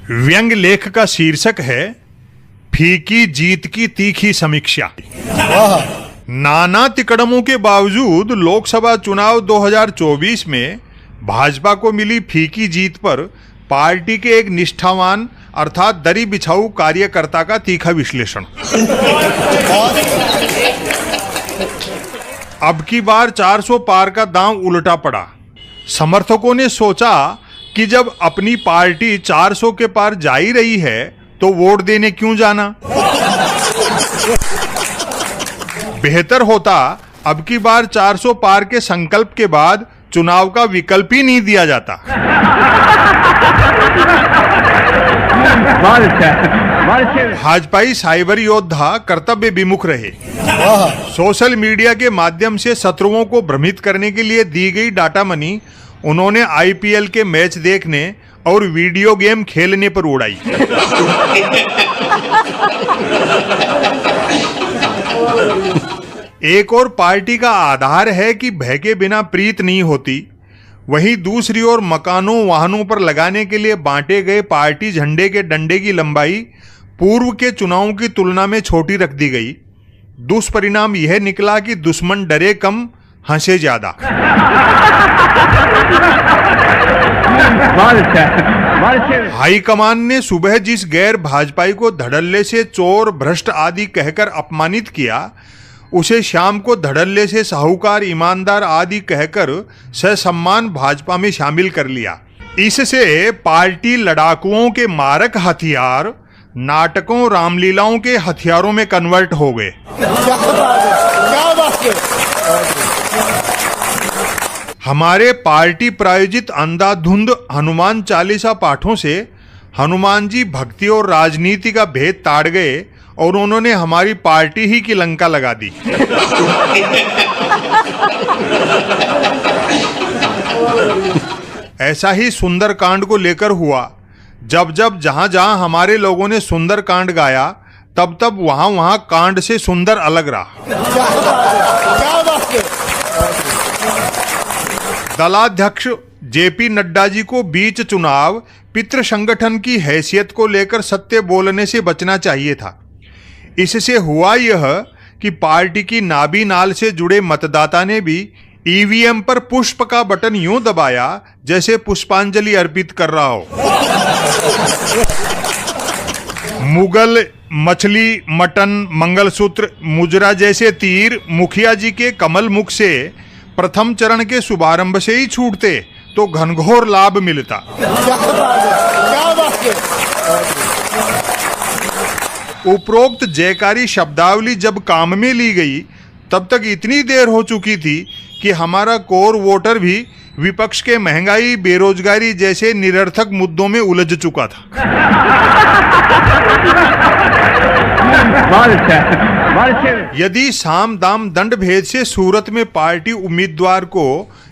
व्यंग लेख का शीर्षक है फीकी जीत की तीखी समीक्षा। नाना तिकड़मों के बावजूद लोकसभा चुनाव 2024 में भाजपा को मिली फीकी जीत पर पार्टी के एक निष्ठावान अर्थात दरी बिछाऊ कार्यकर्ता का तीखा विश्लेषण। अब की बार 400 पार का दांव उल्टा पड़ा। समर्थकों ने सोचा कि जब अपनी पार्टी 400 के पार जा ही रही है तो वोट देने क्यों जाना। बेहतर होता अब की बार 400 पार के संकल्प के बाद चुनाव का विकल्प ही नहीं दिया जाता। भाजपाई साइबर योद्धा कर्तव्य विमुख रहे। सोशल मीडिया के माध्यम से शत्रुओं को भ्रमित करने के लिए दी गई डाटा मनी उन्होंने आईपीएल के मैच देखने और वीडियो गेम खेलने पर उड़ाई। एक और पार्टी का आधार है कि भय के बिना प्रीत नहीं होती, वहीं दूसरी ओर मकानों वाहनों पर लगाने के लिए बांटे गए पार्टी झंडे के डंडे की लंबाई पूर्व के चुनावों की तुलना में छोटी रख दी गई। दुष्परिणाम यह निकला कि दुश्मन डरे कम हंसे ज्यादा। हाईकमान ने सुबह जिस गैर भाजपाई को धड़ल्ले से चोर भ्रष्ट आदि कहकर अपमानित किया, उसे शाम को धड़ल्ले से साहूकार ईमानदार आदि कहकर ससम्मान भाजपा में शामिल कर लिया। इससे पार्टी लड़ाकुओं के मारक हथियार नाटकों रामलीलाओं के हथियारों में कन्वर्ट हो गए। हमारे पार्टी प्रायोजित अंधाधुंध हनुमान चालीसा पाठों से हनुमान जी भक्ति और राजनीति का भेद ताड़ गए और उन्होंने हमारी पार्टी ही की लंका लगा दी। ऐसा ही सुंदर कांड को लेकर हुआ। जब जब जहां जहां हमारे लोगों ने सुंदर कांड गाया, तब तब वहां वहां कांड से सुंदर अलग रहा। दलाध्यक्ष जेपी नड्डा जी को बीच चुनाव पितृ संगठन की हैसियत को लेकर सत्य बोलने से बचना चाहिए था। इससे हुआ यह कि पार्टी की नाभि नाल से जुड़े मतदाता ने भी ईवीएम पर पुष्प का बटन यूं दबाया जैसे पुष्पांजलि अर्पित कर रहा हो। मुगल मछली मटन मंगलसूत्र मुजरा जैसे तीर मुखिया जी के कमल मुख से प्रथम चरण के शुभारंभ से ही छूटते तो घनघोर लाभ मिलता। उपरोक्त जयकारी शब्दावली जब काम में ली गई, तब तक इतनी देर हो चुकी थी कि हमारा कोर वोटर भी विपक्ष के महंगाई बेरोजगारी जैसे निरर्थक मुद्दों में उलझ चुका था। यदि साम दाम दंड भेद से सूरत में पार्टी उम्मीदवार को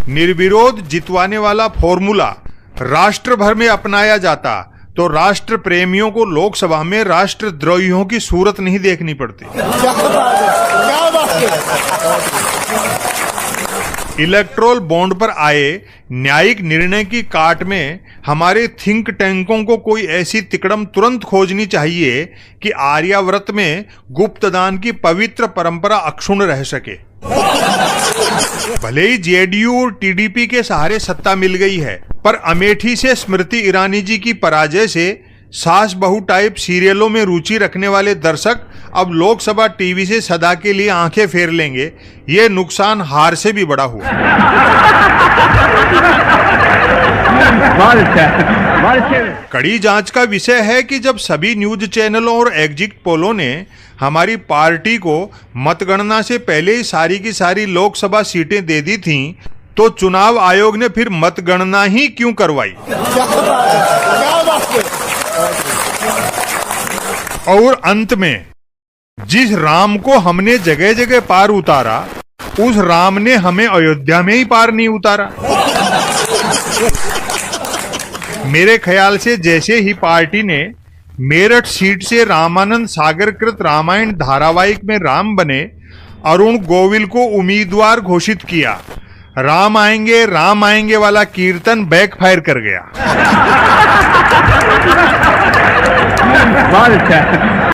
निर्विरोध जितवाने वाला फॉर्मूला राष्ट्र भर में अपनाया जाता तो राष्ट्र प्रेमियों को लोकसभा में राष्ट्रद्रोहियों की सूरत नहीं देखनी पड़ती। इलेक्ट्रोल बॉन्ड पर आए न्यायिक निर्णय की काट में हमारे थिंक टैंकों को कोई ऐसी तिकड़म तुरंत खोजनी चाहिए कि आर्यावर्त में गुप्तदान की पवित्र परंपरा अक्षुण्ण रह सके। भले ही जेडीयू और टीडीपी के सहारे सत्ता मिल गई है, पर अमेठी से स्मृति ईरानी जी की पराजय से सास बहू टाइप सीरियलों में रुचि रखने वाले दर्शक अब लोकसभा टीवी से सदा के लिए आंखें फेर लेंगे। ये नुकसान हार से भी बड़ा हुआ। कड़ी जांच का विषय है कि जब सभी न्यूज चैनलों और एग्जिट पोलों ने हमारी पार्टी को मतगणना से पहले ही सारी की सारी लोकसभा सीटें दे दी थीं, तो चुनाव आयोग ने फिर मतगणना ही क्यों करवाई। और अंत में जिस राम को हमने जगह जगह पार उतारा, उस राम ने हमें अयोध्या में ही पार नहीं उतारा। मेरे ख्याल से जैसे ही पार्टी ने मेरठ सीट से रामानंद सागर कृत रामायण धारावाहिक में राम बने अरुण गोविल को उम्मीदवार घोषित किया, राम आएंगे वाला कीर्तन बैकफायर कर गया। बहुत अच्छा है।